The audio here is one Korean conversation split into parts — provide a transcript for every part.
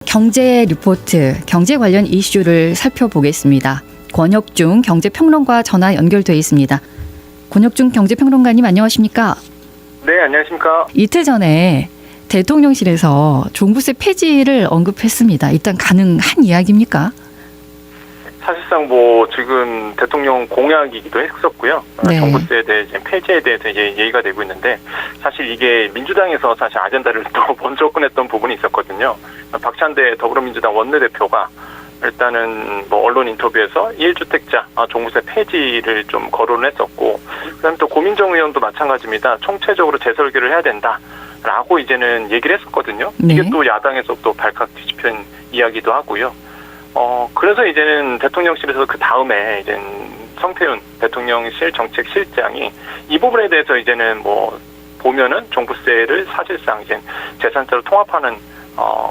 경제 리포트, 경제 관련 이슈를 살펴보겠습니다. 권혁중 경제평론가 전화 연결돼 있습니다. 권혁중 경제평론가님 안녕하십니까? 네, 안녕하십니까? 이틀 전에 대통령실에서 종부세 폐지를 언급했습니다. 일단 가능한 이야기입니까? 사실상 지금 대통령 공약이기도 했었고요. 네. 종부세에 대해 폐지에 대해서 이제 얘기가 되고 있는데, 사실 이게 민주당에서 사실 아젠다를 또 먼저 꺼냈던 부분이 있었거든요. 박찬대 더불어민주당 원내대표가 일단은 언론 인터뷰에서 1주택자 종부세 폐지를 좀 거론을 했었고, 그다음에 또 고민정 의원도 마찬가지입니다. 총체적으로 재설계를 해야 된다라고 이제는 얘기를 했었거든요. 네. 이게 또 야당에서 또 발칵 뒤집힌 이야기도 하고요. 그래서 이제는 대통령실에서 그 다음에 이제는 성태윤 대통령실 정책실장이 이 부분에 대해서 이제는 보면은 종부세를 사실상 이제 재산세로 통합하는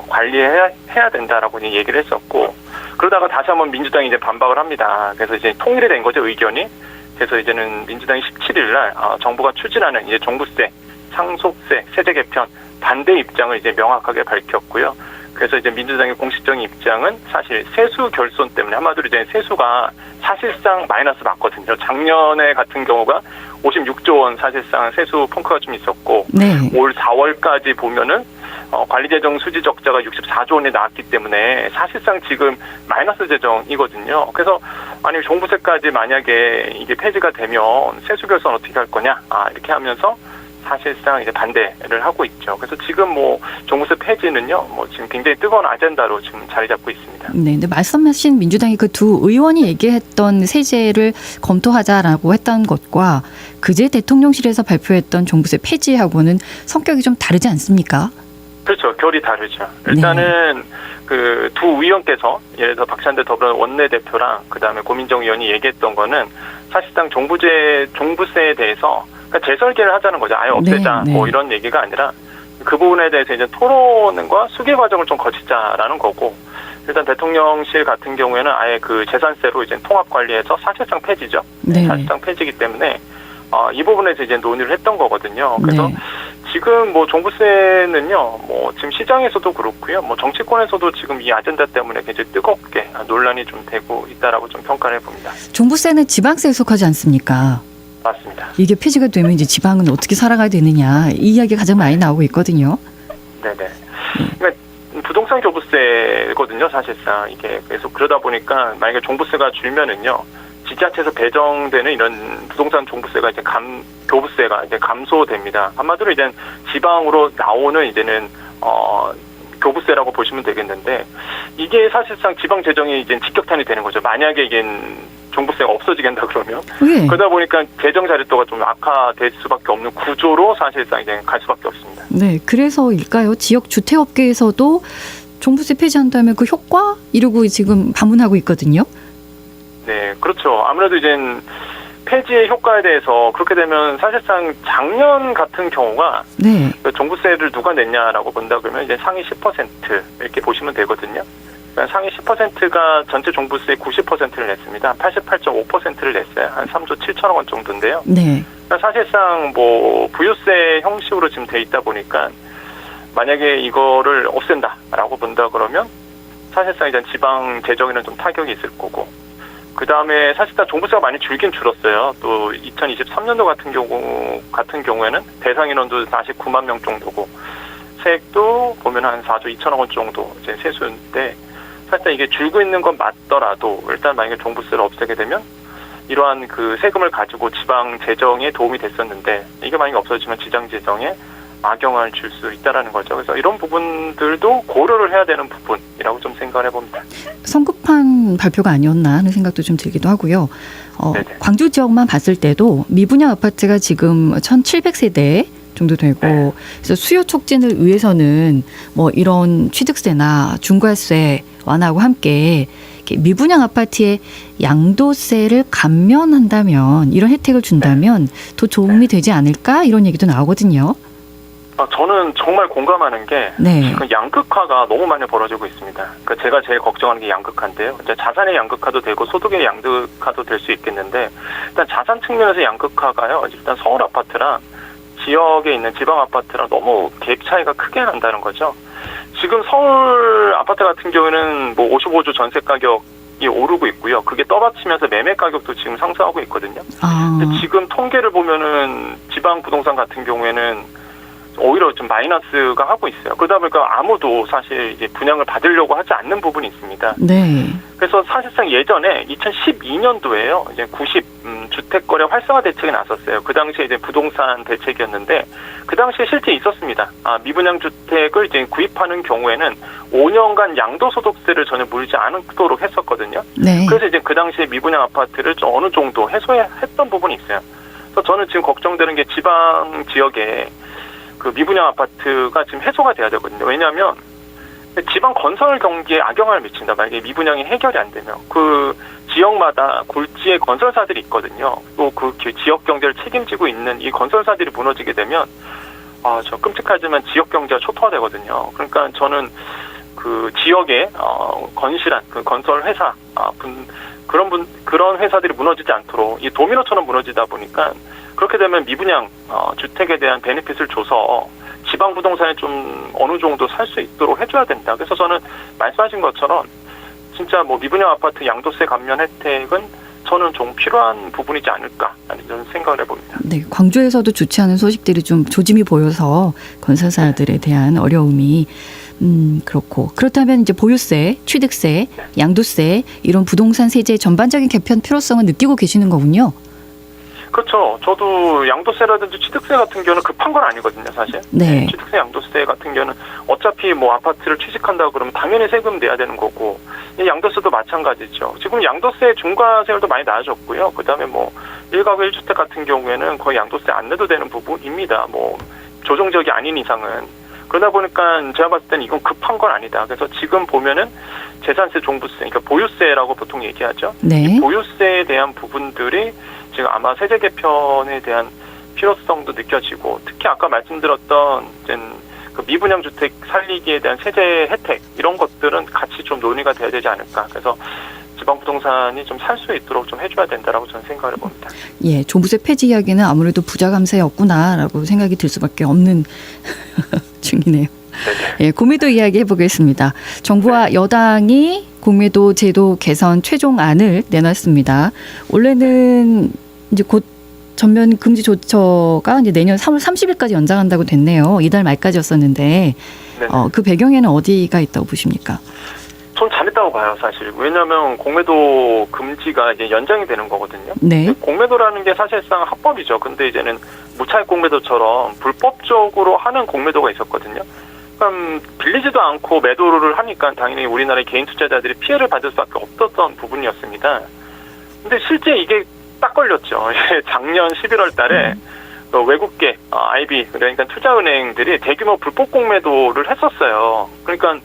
관리해야 된다라고 이제 얘기를 했었고, 그러다가 다시 한번 민주당이 이제 반박을 합니다. 그래서 이제 통일이 된 거죠, 의견이. 그래서 이제는 민주당이 17일 날 정부가 추진하는 이제 종부세, 상속세, 세제 개편 반대 입장을 이제 명확하게 밝혔고요. 그래서 이제 민주당의 공식적인 입장은 사실 세수 결손 때문에, 한마디로 이제 세수가 사실상 마이너스 맞거든요. 작년에 같은 경우가 56조 원 사실상 세수 펑크가 좀 있었고, 네. 올 4월까지 보면은 관리재정 수지 적자가 64조 원이 나왔기 때문에 사실상 지금 마이너스 재정이거든요. 그래서 아니 종부세까지 만약에 이게 폐지가 되면 세수 결손 어떻게 할 거냐 이렇게 하면서 사실상 이제 반대를 하고 있죠. 그래서 지금 종부세 폐지는요, 지금 굉장히 뜨거운 아젠다로 지금 자리 잡고 있습니다. 네, 근데 말씀하신 민주당이 그 두 의원이 얘기했던 세제를 검토하자라고 했던 것과 그제 대통령실에서 발표했던 종부세 폐지하고는 성격이 좀 다르지 않습니까? 그렇죠. 결이 다르죠. 일단은 그 두 의원께서 예를 들어 박찬대 더불어 원내대표랑 그다음에 고민정 의원이 얘기했던 거는 사실상 종부세에 대해서 그러니까 재설계를 하자는 거죠. 아예 없애자 네. 이런 얘기가 아니라 그 부분에 대해서 이제 토론과 수기 과정을 좀 거치자라는 거고, 일단 대통령실 같은 경우에는 아예 그 재산세로 이제 통합 관리해서 사실상 폐지죠. 네. 사실상 폐지기 때문에 이 부분에서 이제 논의를 했던 거거든요. 그래서 네. 지금 종부세는요, 지금 시장에서도 그렇고요, 정치권에서도 지금 이 아젠다 때문에 굉장히 뜨겁게 논란이 좀 되고 있다라고 좀 평가를 해봅니다. 종부세는 지방세에 속하지 않습니까? 맞습니다. 이게 폐지가 되면 이제 지방은 어떻게 살아가야 되느냐, 이 이야기가 가장 많이 나오고 있거든요. 네네. 그러니까 부동산 교부세거든요, 사실상 이게. 그래서 그러다 보니까 만약에 종부세가 줄면은요, 지자체에서 배정되는 이런 부동산 종부세가 이제 교부세가 이제 감소됩니다. 한마디로 이제 지방으로 나오는 이제는 교부세라고 보시면 되겠는데, 이게 사실상 지방 재정이 이제 직격탄이 되는 거죠. 만약에 이게 종부세가 없어지게 한다 그러면. 네. 그러다 보니까 재정 자립도가 좀 악화될 수밖에 없는 구조로 사실상 이제 갈 수밖에 없습니다. 네, 그래서일까요? 지역 주택업계에서도 종부세 폐지한다면 그 효과? 이러고 지금 반문하고 있거든요. 네, 그렇죠. 아무래도 이제 폐지의 효과에 대해서 그렇게 되면 사실상 작년 같은 경우가 네. 종부세를 누가 냈냐라고 본다 그러면 이제 상위 10% 이렇게 보시면 되거든요. 그러니까 상위 10%가 전체 종부세의 90%를 냈습니다. 88.5%를 냈어요. 한 3조 7천억 원 정도인데요. 네. 그러니까 사실상 부유세 형식으로 지금 돼 있다 보니까 만약에 이거를 없앤다라고 본다 그러면 사실상 이제 지방 재정에는 좀 타격이 있을 거고, 그 다음에 사실상 종부세가 많이 줄긴 줄었어요. 또 2023년도 같은 경우에는 대상 인원도 49만 명 정도고, 세액도 보면 한 4조 2천억 원 정도 이제 세수인데, 사실상 이게 줄고 있는 건 맞더라도 일단 만약에 종부세를 없애게 되면 이러한 그 세금을 가지고 지방 재정에 도움이 됐었는데, 이게 만약에 없어지면 지방 재정에 악영향을 줄 수 있다라는 거죠. 그래서 이런 부분들도 고려를 해야 되는 부분이라고 좀 생각을 해봅니다. 성급한 발표가 아니었나 하는 생각도 좀 들기도 하고요. 광주 지역만 봤을 때도 미분양 아파트가 지금 1,700세대 정도 되고, 네. 그래서 수요 촉진을 위해서는 이런 취득세나 중과세 완화하고 함께 미분양 아파트의 양도세를 감면한다면, 이런 혜택을 준다면 더 도움이 되지 않을까, 이런 얘기도 나오거든요. 저는 정말 공감하는 게 지금 양극화가 너무 많이 벌어지고 있습니다. 그러니까 제가 제일 걱정하는 게 양극화인데요. 이제 자산의 양극화도 되고 소득의 양극화도 될 수 있겠는데, 일단 자산 측면에서 양극화가요, 일단 서울 아파트랑 지역에 있는 지방 아파트랑 너무 갭 차이가 크게 난다는 거죠. 지금 서울 아파트 같은 경우에는 뭐 55조 전세 가격이 오르고 있고요. 그게 떠받치면서 매매 가격도 지금 상승하고 있거든요. 근데 지금 통계를 보면은 지방 부동산 같은 경우에는 오히려 좀 마이너스가 하고 있어요. 그러다 보니까 아무도 사실 이제 분양을 받으려고 하지 않는 부분이 있습니다. 네. 그래서 사실상 예전에 2012년도에요. 이제 90 주택 거래 활성화 대책이 나섰어요. 그 당시에 이제 부동산 대책이었는데 그 당시에 실제 있었습니다. 미분양 주택을 이제 구입하는 경우에는 5년간 양도소득세를 전혀 물지 않도록 했었거든요. 네. 그래서 이제 그 당시에 미분양 아파트를 좀 어느 정도 해소했던 부분이 있어요. 그래서 저는 지금 걱정되는 게 지방 지역에 그 미분양 아파트가 지금 해소가 돼야 되거든요. 왜냐하면 지방 건설 경기에 악영향을 미친다. 만약에 미분양이 해결이 안 되면 그 지역마다 골지의 건설사들이 있거든요. 또 그 지역 경제를 책임지고 있는 이 건설사들이 무너지게 되면 저 끔찍하지만 지역 경제가 초토화되거든요. 그러니까 저는 그 지역의 건실한 그 건설 회사 그런 회사들이 무너지지 않도록 이 도미노처럼 무너지다 보니까 그렇게 되면 미분양 주택에 대한 베네핏을 줘서 지방 부동산에 좀 어느 정도 살 수 있도록 해줘야 된다. 그래서 저는 말씀하신 것처럼 진짜 뭐 미분양 아파트 양도세 감면 혜택은 저는 좀 필요한 부분이지 않을까 하는 저는 생각을 해봅니다. 네, 광주에서도 좋지 않은 소식들이 좀 조짐이 보여서 건설사들에 대한 어려움이 그렇고 그렇다면 이제 보유세, 취득세, 양도세 이런 부동산 세제의 전반적인 개편 필요성을 느끼고 계시는 거군요. 그렇죠. 저도 양도세라든지 취득세 같은 경우는 급한 건 아니거든요, 사실. 네. 취득세, 양도세 같은 경우는 어차피 뭐 아파트를 취득한다고 그러면 당연히 세금 내야 되는 거고, 양도세도 마찬가지죠. 지금 양도세 중과세율도 많이 낮아졌고요. 그다음에 뭐 1가구 1주택 같은 경우에는 거의 양도세 안 내도 되는 부분입니다. 뭐 조정적이 아닌 이상은. 그러다 보니까 제가 봤을 때는 이건 급한 건 아니다. 그래서 지금 보면은 재산세, 종부세, 그러니까 보유세라고 보통 얘기하죠. 네. 이 보유세에 대한 부분들이 지금 아마 세제 개편에 대한 필요성도 느껴지고 특히 아까 말씀드렸던 그 미분양 주택 살리기에 대한 세제 혜택 이런 것들은 같이 좀 논의가 돼야 되지 않을까. 그래서 지방 부동산이 좀 살 수 있도록 좀 해줘야 된다라고 저는 생각을 해봅니다. 예, 종부세 폐지 이야기는 아무래도 부자 감세였구나라고 생각이 들 수밖에 없는 중이네요. 네네. 예, 공매도 이야기 해보겠습니다. 정부와 여당이 공매도 제도 개선 최종안을 내놨습니다. 원래는 이제 곧 전면 금지 조처가 이제 내년 3월 30일까지 연장한다고 됐네요. 이달 말까지였었는데 그 배경에는 어디가 있다고 보십니까? 전 잘했다고 봐요, 사실. 왜냐하면 공매도 금지가 이제 연장이 되는 거거든요. 네. 공매도라는 게 사실상 합법이죠. 근데 이제는 무차익 공매도처럼 불법적으로 하는 공매도가 있었거든요. 그럼 빌리지도 않고 매도를 하니까 당연히 우리나라의 개인 투자자들이 피해를 받을 수밖에 없었던 부분이었습니다. 근데 실제 이게 딱 걸렸죠. 작년 11월 달에 외국계 IB 그러니까 투자은행들이 대규모 불법 공매도를 했었어요. 그러니까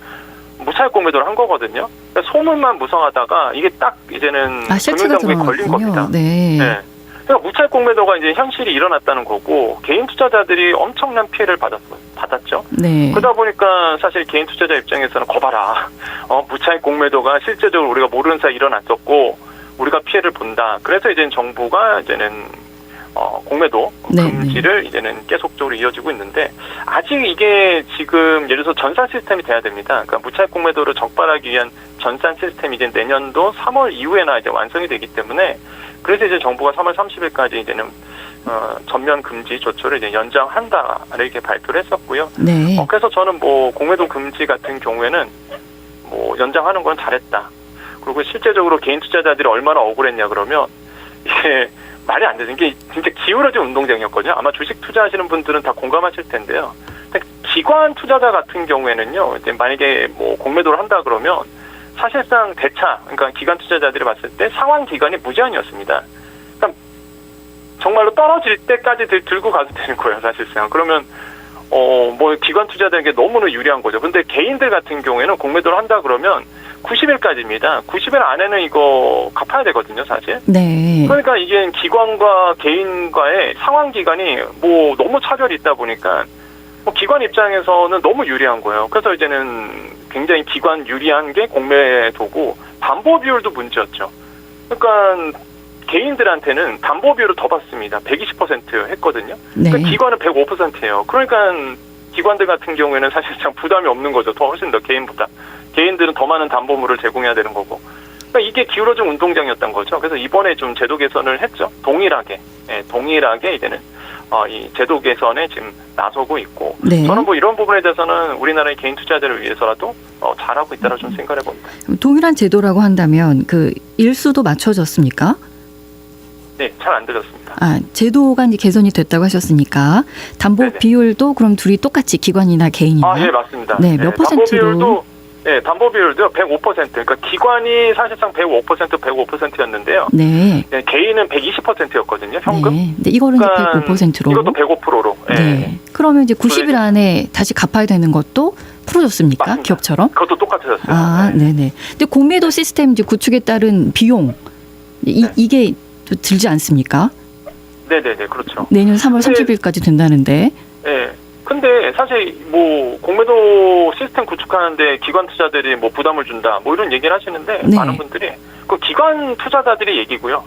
무차익 공매도를 한 거거든요. 그러니까 소문만 무성하다가 이게 딱 이제는 금융당국에 걸린 겁니다. 네. 네. 그러니까 무차익 공매도가 이제 현실이 일어났다는 거고 개인 투자자들이 엄청난 피해를 받았죠. 네. 그러다 보니까 사실 개인 투자자 입장에서는 거봐라. 무차익 공매도가 실제적으로 우리가 모르는 사이 일어났었고 우리가 피해를 본다. 그래서 이제 정부가 이제는 공매도 금지를 이제는 계속적으로 이어지고 있는데 아직 이게 지금 예를 들어서 전산 시스템이 돼야 됩니다. 그러니까 무차익 공매도를 적발하기 위한 전산 시스템이 이제 내년도 3월 이후에나 이제 완성이 되기 때문에 그래서 이제 정부가 3월 30일까지 이제는 전면 금지 조처를 이제 연장한다 이렇게 발표를 했었고요. 네. 그래서 저는 뭐 공매도 금지 같은 경우에는 뭐 연장하는 건 잘했다. 그리고 실제적으로 개인 투자자들이 얼마나 억울했냐 그러면 이게 말이 안 되는 게 진짜 기울어진 운동장이었거든요. 아마 주식 투자하시는 분들은 다 공감하실 텐데요. 기관 투자자 같은 경우에는요, 이제 만약에 뭐 공매도를 한다 그러면 사실상 대차, 그러니까 기관 투자자들이 봤을 때 상환 기간이 무제한이었습니다. 그러니까 정말로 떨어질 때까지 들고 가도 되는 거예요, 사실상. 그러면 뭐 기관 투자자에게 너무나 유리한 거죠. 근데 개인들 같은 경우에는 공매도를 한다 그러면 90일까지입니다. 90일 안에는 이거 갚아야 되거든요, 사실. 네. 그러니까 이게 기관과 개인과의 상환 기간이 뭐 너무 차별이 있다 보니까 뭐 기관 입장에서는 너무 유리한 거예요. 그래서 이제는 굉장히 기관 유리한 게 공매도고 담보 비율도 문제였죠. 그러니까 개인들한테는 담보 비율을 더 받습니다. 120% 했거든요. 네. 그러니까 기관은 105%예요. 그러니까 기관들 같은 경우에는 사실상 부담이 없는 거죠. 더 훨씬 더 개인보다. 개인들은 더 많은 담보물을 제공해야 되는 거고. 그러니까 이게 기울어진 운동장이었던 거죠. 그래서 이번에 좀 제도 개선을 했죠. 동일하게 이제는 이 제도 개선에 지금 나서고 있고. 네. 저는 뭐 이런 부분에 대해서는 우리나라의 개인 투자자를 위해서라도 잘하고 있다고 좀 생각해 봅니다. 동일한 제도라고 한다면 그 일수도 맞춰졌습니까? 네, 잘 안 들었습니다. 제도가 이제 개선이 됐다고 하셨으니까 담보 네네. 비율도 그럼 둘이 똑같이 기관이나 개인이나 예, 맞습니다. 네, 몇 퍼센트로? 담보 비율도 105%. 그러니까 기관이 사실상 105%였는데요. 네. 네, 개인은 120%였거든요. 현금. 네. 근데 이거는 그러니까 105%로. 이것도 105%로. 네. 그러면 이제 90일 안에 다시 갚아야 되는 것도 풀어줬습니까? 맞습니다. 기업처럼? 그것도 똑같아졌어요. 네네. 근데 공매도 시스템 이제 구축에 따른 비용 이게 좀 들지 않습니까? 네네네, 그렇죠. 내년 3월 30일까지 된다는데. 네. 근데 사실 뭐 공매도 시스템 구축하는데 기관 투자들이 뭐 부담을 준다 뭐 이런 얘기를 하시는데 네. 많은 분들이 그 기관 투자자들의 얘기고요.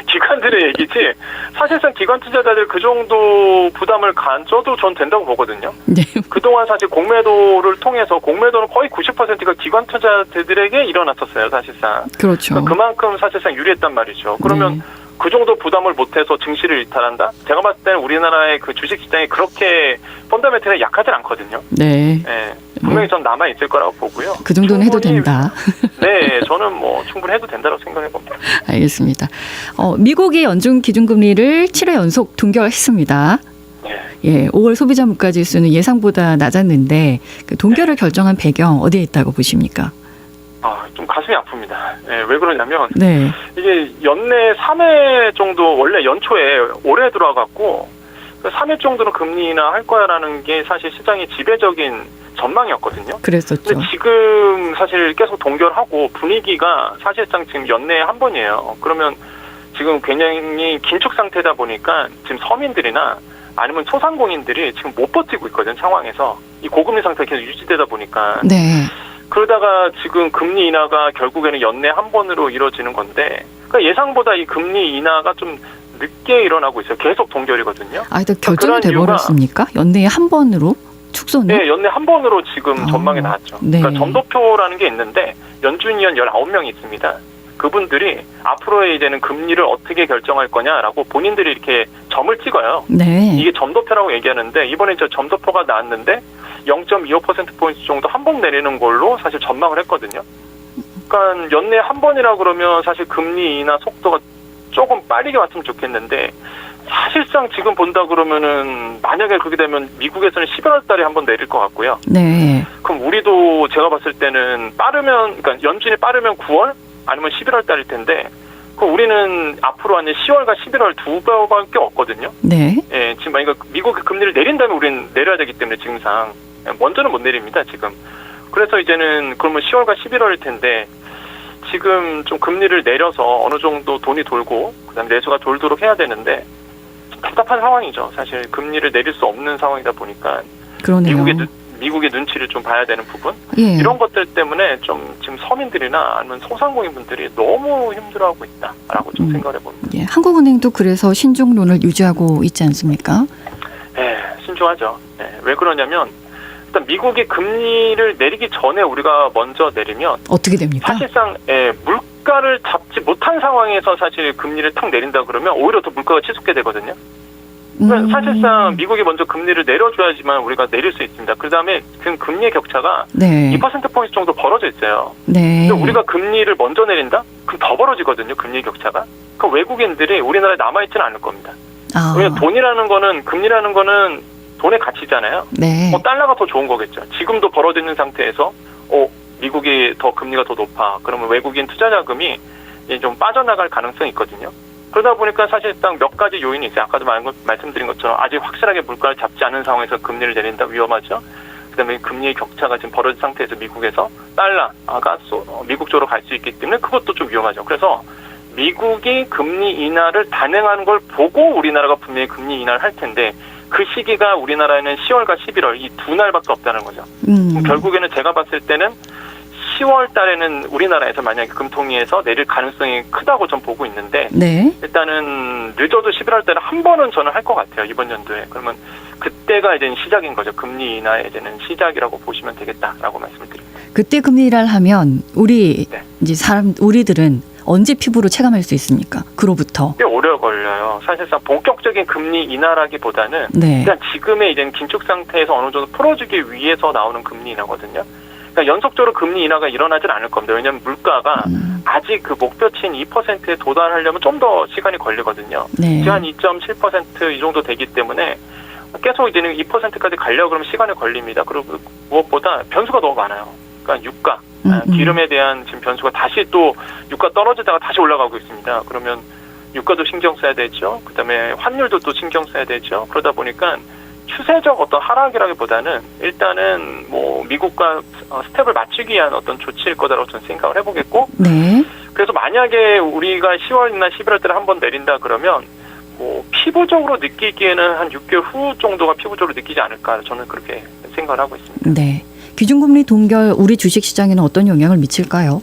기관들의 얘기지 사실상 기관 투자자들 그 정도 부담을 간줘도 전 된다고 보거든요. 네. 그동안 사실 공매도를 통해서 공매도는 거의 90%가 기관 투자자들에게 일어났었어요. 사실상. 그렇죠. 그러니까 그만큼 사실상 유리했단 말이죠. 그러면 네. 그 정도 부담을 못해서 증시를 이탈한다? 제가 봤을 때는 우리나라의 그 주식시장이 그렇게 펀더멘털이 약하지 않거든요. 네. 네, 분명히 전 남아있을 거라고 보고요. 그 정도는 해도 충분히, 된다. 네, 저는 뭐 충분히 해도 된다고 생각해 봅니다. 알겠습니다. 미국이 연준 기준금리를 7회 연속 동결했습니다. 네. 예, 5월 소비자 물가 지수는 예상보다 낮았는데 그 동결을 결정한 배경 어디에 있다고 보십니까? 좀 가슴이 아픕니다. 네, 왜 그러냐면 네. 이게 연내 3회 정도 원래 연초에 올해 들어와갖고 3회 정도는 금리 인하할 거야라는 게 사실 시장의 지배적인 전망이었거든요. 그랬었죠. 근데 지금 사실 계속 동결하고 분위기가 사실상 지금 연내에 한 번이에요. 그러면 지금 굉장히 긴축 상태다 보니까 지금 서민들이나 아니면 소상공인들이 지금 못 버티고 있거든요. 상황에서 이 고금리 상태가 계속 유지되다 보니까. 네. 그러다가 지금 금리 인하가 결국에는 연내 한 번으로 이루어지는 건데, 그러니까 예상보다 이 금리 인하가 좀 늦게 일어나고 있어요. 계속 동결이거든요. 일단 결정이 그런 돼버렸습니까? 연내에 한 번으로 축소는? 네, 연내 한 번으로 지금 전망이 나왔죠. 네. 그러니까 점도표라는 게 있는데 연준위원 19명이 있습니다. 그분들이 앞으로의 이제는 금리를 어떻게 결정할 거냐라고 본인들이 이렇게 점을 찍어요. 네. 이게 점도표라고 얘기하는데 이번에 저 점도표가 나왔는데 0.25%포인트 정도 한 번 내리는 걸로 사실 전망을 했거든요. 그러니까 연내 한 번이라 그러면 사실 금리 인하 속도가 조금 빠르게 왔으면 좋겠는데 사실상 지금 본다 그러면은 만약에 그렇게 되면 미국에서는 11월 달에 한 번 내릴 것 같고요. 네. 그럼 우리도 제가 봤을 때는 빠르면, 그러니까 연준이 빠르면 9월 아니면 11월 달일 텐데 그럼 우리는 앞으로 한 10월과 11월 두 배밖에 없거든요. 네. 예, 지금 만약 미국이 금리를 내린다면 우리는 내려야 되기 때문에 지금상 먼저는 못 내립니다. 지금. 그래서 이제는 그러면 10월과 11월일 텐데 지금 좀 금리를 내려서 어느 정도 돈이 돌고 그다음에 내수가 돌도록 해야 되는데 답답한 상황이죠. 사실 금리를 내릴 수 없는 상황이다 보니까 그러네요. 미국의 눈치를 좀 봐야 되는 부분 예. 이런 것들 때문에 좀 지금 서민들이나 아니면 소상공인분들이 너무 힘들어하고 있다라고 좀 생각해 봅니다. 예. 한국은행도 그래서 신중론을 유지하고 있지 않습니까? 네, 신중하죠. 네, 왜 그러냐면 일단 미국이 금리를 내리기 전에 우리가 먼저 내리면 어떻게 됩니까? 사실상 물가를 잡지 못한 상황에서 사실 금리를 탁 내린다 그러면 오히려 더 물가가 치솟게 되거든요. 그러니까 사실상 미국이 먼저 금리를 내려줘야지만 우리가 내릴 수 있습니다. 그다음에 지금 금리의 격차가 네. 2%포인트 정도 벌어져 있어요. 네. 근데 우리가 금리를 먼저 내린다? 그럼 더 벌어지거든요. 금리 격차가. 그 외국인들이 우리나라에 남아있지는 않을 겁니다. 왜냐하면 돈이라는 거는 금리라는 거는 돈의 가치잖아요. 네. 달러가 더 좋은 거겠죠. 지금도 벌어져 있는 상태에서 미국이 더 금리가 더 높아. 그러면 외국인 투자 자금이 이제 좀 빠져나갈 가능성이 있거든요. 그러다 보니까 사실상 몇 가지 요인이 있어요. 아까도 말씀드린 것처럼 아직 확실하게 물가를 잡지 않은 상황에서 금리를 내린다 위험하죠. 그다음에 금리의 격차가 지금 벌어진 상태에서 미국에서 달러가 미국 쪽으로 갈 수 있기 때문에 그것도 좀 위험하죠. 그래서 미국이 금리 인하를 단행하는 걸 보고 우리나라가 분명히 금리 인하를 할 텐데 그 시기가 우리나라에는 10월과 11월 이 두 날밖에 없다는 거죠. 결국에는 제가 봤을 때는 10월 달에는 우리나라에서 만약에 금통위에서 내릴 가능성이 크다고 전 보고 있는데 네. 일단은 늦어도 11월 달에 한 번은 저는 할 것 같아요. 이번 연도에. 그러면 그때가 이제 시작인 거죠. 금리 인하의 이제는 시작이라고 보시면 되겠다라고 말씀을 드립니다. 그때 금리 인하를 하면 우리 네. 이제 우리들은 언제 피부로 체감할 수 있습니까? 그로부터. 꽤 오래 걸려요. 사실상 본격적인 금리 인하라기보다는 네. 일단 지금의 이제 긴축 상태에서 어느 정도 풀어주기 위해서 나오는 금리 인하거든요. 그러니까 연속적으로 금리 인하가 일어나진 않을 겁니다. 왜냐하면 물가가 아직 그 목표치인 2%에 도달하려면 좀 더 시간이 걸리거든요. 네. 지금 한 2.7% 이 정도 되기 때문에 계속 이제는 2%까지 가려고 그러면 시간이 걸립니다. 그리고 무엇보다 변수가 너무 많아요. 그러니까 유가, 기름에 대한 지금 변수가 다시 또 유가 떨어지다가 다시 올라가고 있습니다. 그러면 유가도 신경 써야 되죠. 그다음에 환율도 또 신경 써야 되죠. 그러다 보니까 추세적 어떤 하락이라기보다는 일단은 뭐 미국과 스텝을 맞추기 위한 어떤 조치일 거다라고 저는 생각을 해보겠고, 네. 그래서 만약에 우리가 10월이나 11월 달에 한번 내린다 그러면 뭐 피부적으로 느끼기에는 한 6개월 후 정도가 피부적으로 느끼지 않을까 저는 그렇게 생각을 하고 있습니다. 네. 기준금리 동결 우리 주식시장에는 어떤 영향을 미칠까요?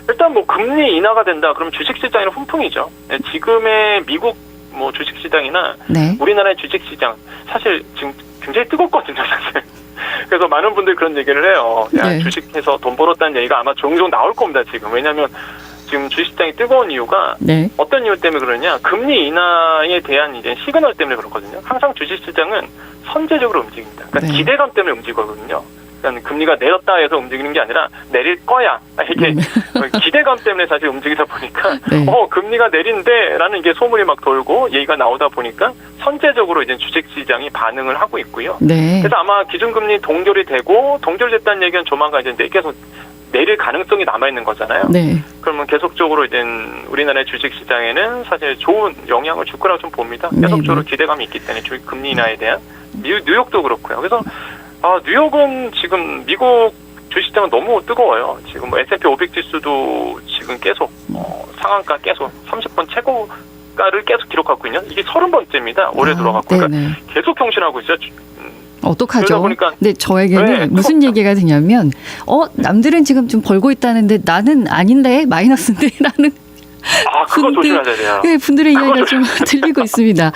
일단 뭐 금리 인하가 된다 그러면 주식시장에는 훈풍이죠. 네, 지금의 미국 뭐 주식시장이나 네. 우리나라의 주식시장 사실 지금 굉장히 뜨겁거든요, 사실. 그래서 많은 분들이 그런 얘기를 해요. 야, 네. 주식해서 돈 벌었다는 얘기가 아마 종종 나올 겁니다, 지금. 왜냐하면 지금 주식시장이 뜨거운 이유가 네. 어떤 이유 때문에 그러냐? 금리 인하에 대한 이제 시그널 때문에 그렇거든요. 항상 주식시장은 선제적으로 움직입니다. 그러니까 네. 기대감 때문에 움직이거든요. 그러니까 금리가 내렸다 해서 움직이는 게 아니라 내릴 거야. 이게 기대감 때문에 사실 움직이다 보니까 네. 금리가 내린대라는 이게 소문이 막 돌고 얘기가 나오다 보니까 선제적으로 이제 주식시장이 반응을 하고 있고요. 네. 그래서 아마 기준금리 동결이 되고 동결됐다는 얘기는 조만간 이제 계속 내릴 가능성이 남아 있는 거잖아요. 네. 그러면 계속적으로 이제 우리나라의 주식시장에는 사실 좋은 영향을 줄 거라고 좀 봅니다. 네, 계속적으로 네. 기대감이 있기 때문에 금리 인하에 대한 뉴욕도 그렇고요. 그래서 뉴욕은 지금 미국 주식시장은 너무 뜨거워요. 지금 뭐 S&P 500 지수도 지금 계속 상한가 계속 30번 최고가를 계속 기록하고 있는 이게 30번째입니다. 올해 들어갔고 그러니까 네네. 계속 경신하고 있어요. 어떡하죠? 그러다 보니까 근데 저에게는 네. 무슨 얘기가 되냐면 남들은 지금 좀 벌고 있다는데 나는 아닌데 마이너스인데 라는 그거 조심하셔야 돼요. 네, 분들의 이야기가 좀 들리고 있습니다.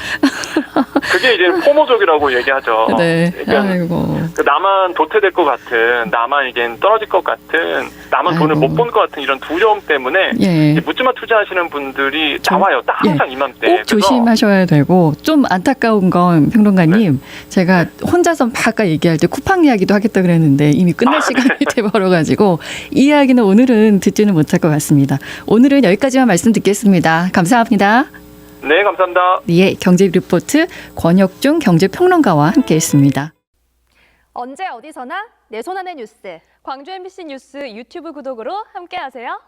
그게 이제 포모족이라고 얘기하죠. 네. 그러니까 아이고. 나만 도태될 것 같은, 나만 이제 떨어질 것 같은, 나만 돈을 아이고. 못 번 것 같은 이런 두려움 때문에 예. 이제 묻지마 투자하시는 분들이 나와요. 딱 항상 이맘때. 꼭 조심하셔야 되고 좀 안타까운 건 평론가님 제가 혼자서 막 아까 얘기할 때 쿠팡 이야기도 하겠다 그랬는데 이미 끝날 시간이 돼버려가지고 이 이야기는 오늘은 듣지는 못할 것 같습니다. 오늘은 여기까지만 말씀 듣겠습니다. 감사합니다. 네, 감사합니다. 예, 경제 리포트 권혁중 경제평론가와 함께했습니다. 언제 어디서나 내 손 안의 뉴스. 광주 MBC 뉴스 유튜브 구독으로 함께하세요.